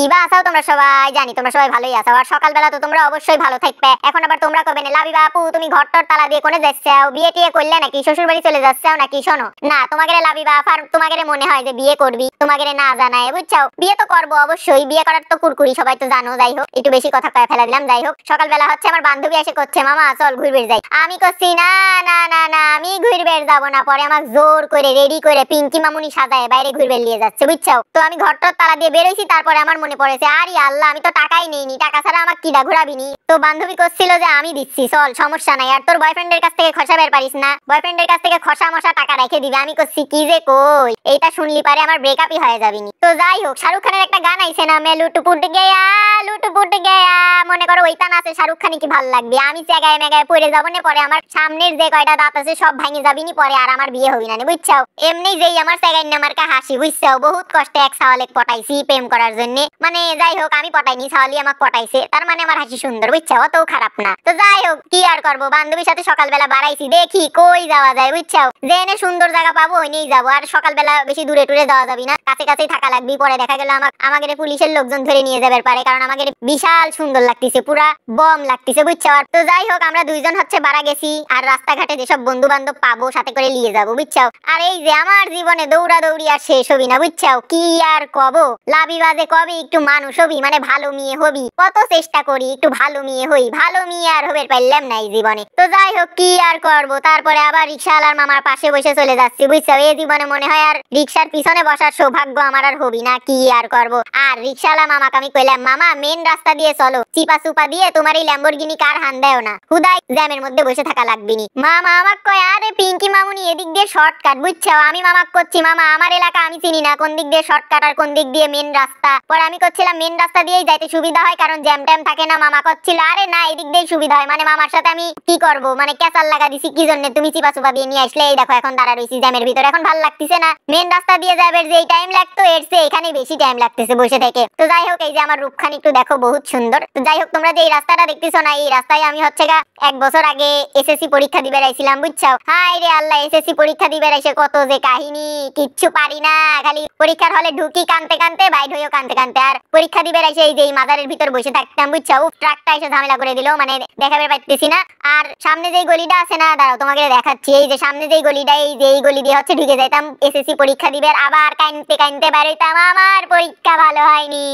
কিবা আছো তোমরা সবাই? জানি তোমরা সবাই ভালোই আছো, আর সকালবেলা তো তোমরা অবশ্যই ভালো থাকবে। এখন আবার তোমরা কবে না লাবিবা আপু তুমি ঘরটর তালা দিয়ে কোনে যাচ্ছাও? বিয়ে টিয়ে করলে নাকি? শ্বশুর বাড়ি চলে যাচ্ছাও নাকি? শোনো না, তোমাকে লাবিবা আর তোমাকে মনে হয় যে বিয়ে করবি, তোমাকে না জানায় বুঝছো? বিয়ে তো করবো অবশ্যই, বিয়ে করার তো কুরকুরি সবাই তো জানো। যাই হোক, একটু বেশি কথা কয়ে ফেলা দিলাম। যাই হোক, সকালবেলা হচ্ছে আমার বান্ধবী এসে করছে মামা চল ঘুরবে যাই। আমি করছি না না না না, আমি ঘুরবে যাবো না। পরে আমাকে জোর করে রেডি করে পিঙ্কি মামুনি সাজায় বাইরে ঘুরবে নিয়ে যাচ্ছে বুঝছো? তো আমি ঘরটর তালা দিয়ে বেরোইছি, তারপরে আমার মনে পড়েছে আরে আল্লাহ আমি তো টাকাই নেইনি, টাকা ছাড়া আমাকে কিডা ঘোরাবিনি। তো বান্ধবী করছিল যে আমি দিচ্ছি চল সমস্যা নাই, আর তোর বয়ফ্রেন্ডের কাছ থেকে খসা বের পারিস না, বয়ফ্রেন্ডের কাছ থেকে খসা মশা টাকা রেখে দিবে। আমি করছি কি যে কই, এইটা শুনলি পারে আমার ব্রেকআপই হয়ে যাবিনি। তো যাই হোক, শাহরুখ খানের একটা গান আইছে না, মে লুটপুট গেয়া লুটপুট গেয়া, মনে করো ওইটা না আছে শাহরুখ খানি কি ভালো লাগবে। আমি চেগায় মেগায় পড়ে যাবো না, পরে আমার সামনের যে কয়টা দাঁত আছে সব ভাঙে যাবিনি, পরে আর আমার বিয়ে হবি না বুঝছো? এমনি যেই আমার চেগাই নামার কা হাসি বুঝছো? বহুত কষ্টে এক সাওয়ালেক পটাইছি প্রেম করার জন্য। মানে যাই হোক, আমি পটাইনি, সাওয়ালি আমাকে পটাইছে, তার মানে আমার হাসি সুন্দর বুঝছো? অতও খারাপ না। তো যাই হোক, কি আর করবো, বান্ধবীর সাথে সকালবেলা বাড়াইছি, দেখি কই যাওয়া যায় বুঝছো? যেনে সুন্দর জায়গা পাবো ওই নিয়েই যাবো। আর সকালবেলা বেশি দূরে টুরে যাওয়া যাবি না, কাছে কাছেই থাকা লাগবি। পরে দেখা গেল আমাদের পুলিশের লোকজন ধরে নিয়ে যাবে পারে, কারণ আমাদের বিশাল সুন্দর লাগতেছে, পুরা বম লাগতেছে বুঝছো? তো যাই হোক, আমরা দুইজন হচ্ছে বাড়া গেছি, আর রাস্তাঘাটে যেসব বন্ধু বান্ধব পাবো সাথে করে নিয়ে যাবো বুঝছো? আর এই যে আমার জীবনে দৌড়া দৌড়ি আর শেষ হবি না বুঝছো? কি আর কব, লাভি বাজে কবে একটু মানুষ হবি, মানে ভালো মেয়ে হবি। কত চেষ্টা করি একটু ভালো মেয়ে হই, ভালো মেয়ে আর হবে পারলাম না এই জীবনে। তো যাই হোক, কি আর করব, তারপরে আবার রিক্সাওয়ালার মামার পাশে বসে চলে যাচ্ছি বুঝছো? এই জীবনে মনে হয় আর রিক্সার পিছনে বসার সৌভাগ্য আমার আর হবি না। কি আর করব, আর রিক্সাওয়ালা মামাকে আমি কইলাম মামা মেন রাস্তা দিয়ে চলো, চিপা সুপা দিয়ে তোমার এই ল্যাম্বরগিনি কার হান দেও না, হুদাই জ্যামের মধ্যে বসে থাকা লাগবেনি। মামা আমাকে কয় আরে পিঙ্কি মামুনি এদিক দিয়ে শর্টকাট বুঝছো? আমি মামাকে করছি মামা আমার এলাকা আমি চিনি না, কোন দিক দিয়ে শর্টকাট আর কোন দিক দিয়ে মেন রাস্তা। পরে আমি করছিলাম মেন রাস্তা দিয়েই যাইতে সুবিধা হয়, কারণ জ্যাম ট্যাম থাকে না। মামা করছিল আরে না এদিক দিয়েই সুবিধা হয়। মানে মামার সাথে আমি কি করব, মানে ক্যাচাল লাগা দিছি কি জন্য, তুমি চিপা সুপা দিয়ে নিয়ে আসলে। এই দেখো এখন দাঁড়া রইছি জ্যামের ভিতরে, এখন ভালো লাগতেছে না। মেন রাস্তা দিয়ে যাবে যে টাইম লাগতো এর চেয়ে এখানে বেশি টাইম লাগতেছে বসে থেকে। তো যাই হোক, এই যে আমার রূপখানি একটু দেখো বহুত সুন্দর। তো যাই হোক, তোমরা যে এই রাস্তাটা দেখতেছো না, এই রাস্তায় আমি হচ্ছে গা 1 বছর আগে এসএসসি পরীক্ষা দিবে আইছিলাম বুঝছো? হাই রে আল্লাহ, এসএসসি পরীক্ষা দিবে আইছে কত যে কাহিনী, কিচ্ছু পারি না, খালি পরীক্ষার হলে ঢুকি কানতে কানতে, বাইর হইও কানতে কানতে। আর পরীক্ষা দিবে আইছে এই যে এই মাজারের ভিতর বসে থাকতাম বুঝছো? ট্রাকটা এসে ঝামেলা করে দিল, মানে দেখাবে পাইতেছি না। আর সামনে যেই গলিটা আছে না, দাঁড়াও তোমাকে দেখাচ্ছি, এই যে সামনে যেই গলিটা, এই যে এই গলি দিয়ে হচ্ছে ঢুকে যাইতাম এসএসসি পরীক্ষা দিবে, আবার কানতে কানতে বাইর হইতাম। আমার পরীক্ষা ভালো হয়নি,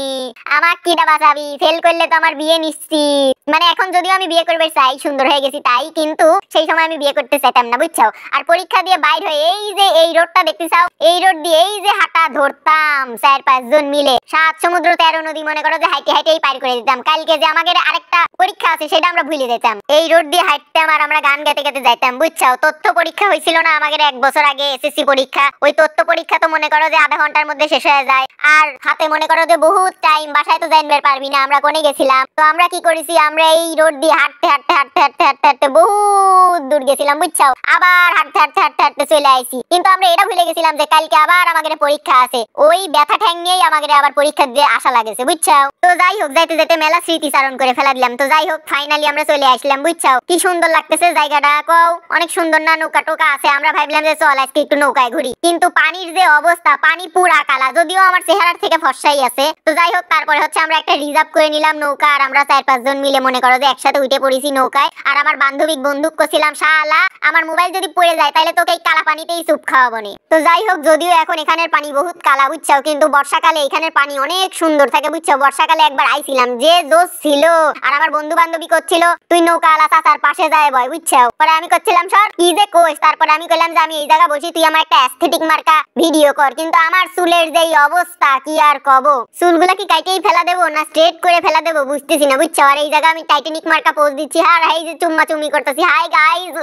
আমার কিটা বাঁচাবি, ফেল করলে তো আমার বিয়ে নিশ্চিত। মানে এখন যদিও আমি বিয়ে করবে চাই, সুন্দর হয়ে গেছি তাই, কিন্তু সেই সময় আমি বিয়ে করতে চাইতাম না বুঝছো? আর পরীক্ষা দিয়ে বাইর হয়ে এই যে এই রোডটা দেখতে চাও, এই রোড দিয়ে এই যে হাঁটা ধরতাম 4-5 জন মিলে, 7 সমুদ্র 13 নদী মনে করো যে হাইটে হাইটেই পার করে দিতাম। কালকে যে আমাদের আরেকটা পরীক্ষা আছে সেটা আমরা ভুলে যেতাম, এই রোড দিয়ে হাঁটতাম আর আমরা গান গাইতে গাইতে যাইতাম বুঝছো? তথ্য পরীক্ষা হয়েছিল না আমাদের 1 বছর আগে এসএসসি পরীক্ষা, ওই তথ্য পরীক্ষা তো মনে করো যে আধা ঘন্টার মধ্যে শেষ হয়ে যায়, আর হাতে মনে করো যে বহুত টাইম, বাসায় তো জানবার পারবি না আমরা কোনে গেছিলাম। তো আমরা কি করেছি, আমরা এই রোড দিয়ে হাঁটতে হাঁটতে হাঁটতে হাঁটতে হাঁটতে হাঁটতে বহুত দূর গেছিলাম বুঝছো? আবার হাঁটতে হাঁটতে হাঁটতে হাঁটতে চলে আইছি, কিন্তু আমরা এটা ভুলে গেছিলাম যে কালকে আবার আমাদের পরীক্ষা আছে। ওই ব্যথা ঠ্যাং নিয়েই আমাদের আবার পরীক্ষা দিয়ে আসা লাগেছে বুঝছো? তো যাই হোক, যাইতে যাইতে মেলা স্মৃতিচারণ করে ফেলা দিলাম। তো যাই হোক, ফাইনালি আমরা চলে আসলাম বুঝছো? কি সুন্দর লাগতেছে জায়গাটা, কও অনেক সুন্দর না? নৌকা টোকা আছে, আমরা ভাবলাম যে চল আজকে একটু নৌকায় ঘুরি, কিন্তু পানির যে অবস্থা, পানি পুরা কালা, যদিও আমার চেহারার থেকে ফর্সাই আছে। তো যাই হোক, তারপরে হচ্ছে আমরা একটা রিজার্ভ করে নিলাম নৌকা, আর আমরা 4-5 জন মিলে মনে করো যে একসাথে উঠে পড়েছি নৌকায়। আর আমার বান্ধবী বন্দুক করছিলাম, শালা আমার মোবাইল যদি পড়ে যায় তাহলে তোকে এই কালা পানিতেই চুপ খাওয়াবো নি। তো যাই হোক, যদিও এখন এখানের পানি বহুত কালা বুঝছো, কিন্তু বর্ষাকালে এখানের পানি অনেক সুন্দর থাকে বুঝছো? বর্ষাকালে একবার আইছিলাম, যে জোশ ছিল। আর আমার বন্ধু বান্ধবী করছিল তুই নৌকা আলা চাচার পাশে যায় বয় বুঝছো? পরে আমি করছিলাম সর কি যে কোষ, তারপরে আমি কইলাম যে আমি এই জায়গা বসি, তুই আমার একটা অ্যাস্থেটিক মার্কা ভিডিও কর। কিন্তু আমার চুলের যেই অবস্থা কি আর কব, চুলগুলা কি কাইটেই ফেলা দেবো না স্ট্রেট করে ফেলা দেবো বুঝতেছি না বুঝছো? আর এই জায়গা আমি টাইটানিক মার্কা পোজ দিচ্ছি, আর এই যে চুম্মা চুম্মি করতেছি। হাই গাইস,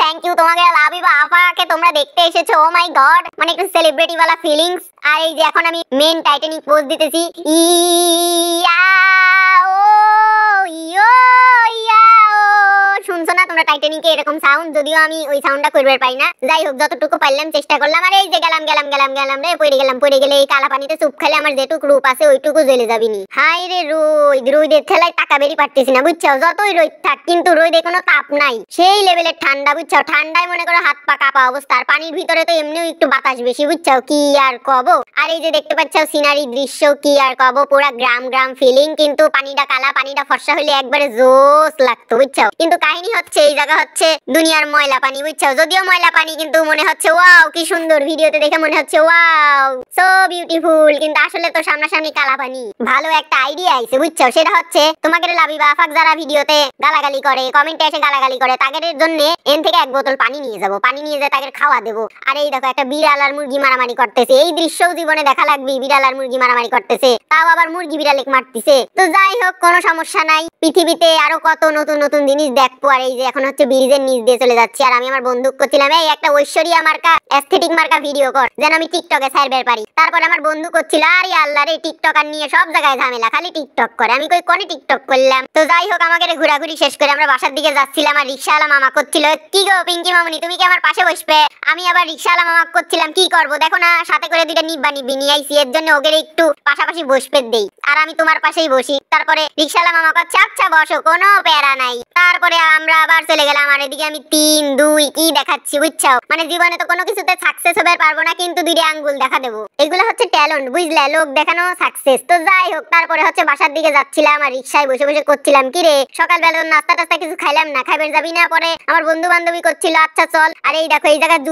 থ্যাংক ইউ তোমাকে লাবিবা আপাকে তোমরা দেখতে এসেছো, ও মাই গড, মানে একটু সেলিব্রিটি वाला ফিলিংস। আর এই যে এখন আমি মেন টাইটানিক পোজ দিতেছি, ইয়া ও ইয়ো ইয়া ও, শুনছো না তোমরা টাইটানিকে এরকম সাউন্ড, যদিও আমি ওই সাউন্ডটা করবার পাই না। যাই হোক, যতটুকু পারলাম চেষ্টা করলাম। আর এই যে গেলাম গেলাম গেলাম গেলাম রে, পড়ে গেলে এই কালা পানিতে চুপ খেলে আমার যেটুকু রূপ আছে ওইটুকু জ্বলে যাবি নি। হাই রে রোদের ঠেলায় টাকা বেরি পারতেছি না বুঝছো। যতই রোদ থাক কিন্তু রোদে কোনো তাপ নাই, সেই লেভেলের ঠান্ডা বুঝছো। ঠান্ডায় মনে করো হাত পা কাঁপা অবস্থা। আর পানির ভিতরে তো এমনিও একটু বাতাস বেশি বুঝছো, কি আর কব। আর এই যে দেখতে পাচ্ছ সিনারি দৃশ্য, কি আর কব, পুরা গ্রাম গ্রাম ফিলিং। কিন্তু পানিটা কালা, পানিটা ফর্সা হলে একবারে জোস লাগতো বুঝছো। কিন্তু কাহিনী হচ্ছে এই জায়গা হচ্ছে দুনিয়ার ময়লা পানি বুঝছো। যদিও ময়লা পানি কিন্তু মনে হচ্ছে ওয়াও কি সুন্দর, ভিডিওতে দেখে মনে হচ্ছে ওয়াও সো বিউটিফুল, কিন্তু আসলে তো সামনাসামনি কালা পানি। ভালো একটা আইডিয়া আইছে বুঝছো, সেটা হচ্ছে তোমাদের লাবিবা আফাক যারা ভিডিওতে গালাগালি করে, কমেন্টে এসে গালাগালি করে, তাদের জন্য এন থেকে এক বোতল পানি নিয়ে যাব, পানি নিয়ে যেয়ে তাদের খাওয়া দেবো। আর এই দেখো একটা বিড়াল আর মুরগি মারামারি করতেছে, এই দৃশ্যও জীবনে দেখা লাগবে। বিড়াল আর মুরগি মারামারি করতেছে, তাও আবার মুরগি বিড়ালে মারতেছে। তো যাই হোক, কোনো সমস্যা নাই, পৃথিবীতে আরো কত নতুন নতুন জিনিস দেখবো। আর এই যে এখন হচ্ছে ব্রিজের নিচ দিয়ে চলে যাচ্ছি। আর আমি আমার বন্দুক করছিলাম এই একটা ঐশ্বরিয়া মার্কা এস্থেটিক মার্কা ভিডিও কর, যেন আমি টিকটকে ছাড়বার পারি। তারপরে আমার বন্ধু করছিল আরে আল্লাহ রে, টিকটক আর নিয়ে সব জায়গায় ঝামেলা, খালি টিকটক করে। আমি কই কোনে টিকটক করলাম। তো যাই হোক, আমাদের ঘোরাঘুরি শেষ করে আমরা বাসার দিকে যাচ্ছিলাম। আর রিকশাওয়ালা মামা করছিল কি গো পিঙ্কি মামুনি, তুমি কি আমার পাশে বসবে? আমি আবার রিকশাওয়ালা মামা করছিলাম কি করব, দেখো না সাথে করে দুইটা নিব্বা নিব্বি নিয়ে আইছি, এর জন্য ওদের একটু পাশাপাশি বসবে দেই। আর আমি তোমার পাশেই বসি। তারপরে রিকশাওয়ালা মামা কচ্ছে আচ্ছা বসো, কোনো প্যারা নাই। তারপরে আমরা আবার চলে গেলাম। আর এদিকে আমি 3 2 কি দেখাচ্ছি বুঝছো। মানে জীবনে তো কোনো কিছুতে সাকসেস হবে পারবো না, কিন্তু দুইটা আঙ্গুল দেখা দেবো। এগুলো হচ্ছে ট্যালেন্ট বুঝলে, লোক দেখানো সাকসেস। তো যাই হোক, তারপরে হচ্ছে বাসার দিকে যাচ্ছিলাম। আর রিকশায় বসে বসে করছিলাম কি রে, সকালবেলা নাস্তা টাস্তা কিছু খাইলাম না, খাইবার যাবি না? পরে আমার বন্ধু বান্ধবী করছিল আচ্ছা চল। আর এই দেখো এই জায়গায়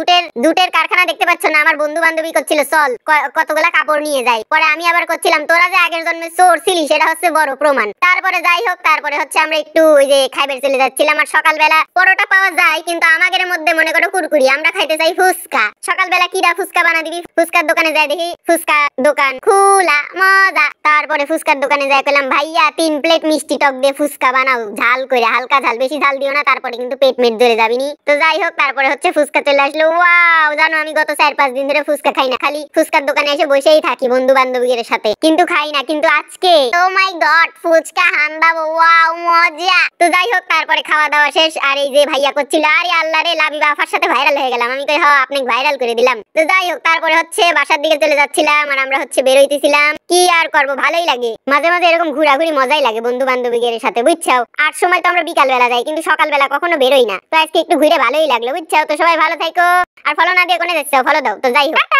জুটের কারখানা দেখতে পাচ্ছ না, আমার বন্ধু বান্ধবী করছিল চল কতগুলা কাপড় নিয়ে যাই। পরে আমি আবার করছিলাম তোরা যে আগের জন্মে চোর ছিলি সেটা হচ্ছে বড় প্রমাণ। তারপরে যাই হোক, তারপরে হচ্ছে আমরা একটু ওই যে খাইবার চলে যাচ্ছিলাম। আর সকালবেলা পরোটা পাওয়া যায়, কিন্তু আমাদের মধ্যে মনে করো কুরকুরি, আমরা খাইতে চাই ফুচকা। সকালবেলা কিরা ফুচকা বানা দিবি, ফুচকার দোকানে যাই, দেখি ফুচকা দোকান খোলা, মজা। তারপরে ফুচকার দোকানে যাই পেলাম ভাইয়া 3 প্লেট মিষ্টি টক দিয়ে ফুচকা বানাও, ঝাল করে, হালকা ঝাল, বেশি ঝাল দিও না, তারপরে কিন্তু পেট মেট ধরে যাবিনি। তো যাই হোক, তারপরে হচ্ছে ফুচকা চলে আসলো। ওয়াও, জানো আমি গত 4-5 দিন ধরে ফুচকা খাই না, খালি ফুচকার দোকানে এসে বসেই থাকি বন্ধু বান্ধবীদের সাথে, কিন্তু খাই না। কিন্তু আজকে ও মাই গড, ফুচকা হান্দাবো, ওয়াও মজা। তো যাই হোক, তারপরে খাওয়া দাওয়া শেষ। আর এই যে ভাইয়া করছিল আরে আল্লাহ রে, লাবিবা আফার সাথে ভাইরাল হয়ে গেলাম। আমি কই হ্যাঁ আপনাকে ভাইরাল করে দিলাম। তো যাই হোক, তারপরে হচ্ছে বাসার দিকে চলে যাচ্ছিলাম। আর আমরা হচ্ছে বের হইতেছিলাম, কি আর করবো, ভালোই লাগে মাঝে মাঝে এরকম ঘোরাঘুরি, মজাই লাগে বন্ধু বান্ধবীদের সাথে বুঝছো। আর সময় তো আমরা বিকাল বেলা যাই, কিন্তু সকালবেলা কখনো বেরোই না। তো আজকে একটু ঘুরে ভালোই লাগলো বুঝছো। তো সবাই ভালো থাকো, আর ফলো না দিয়ে কোনে যাচ্ছো, ফলো দাও। তো যাই হোক।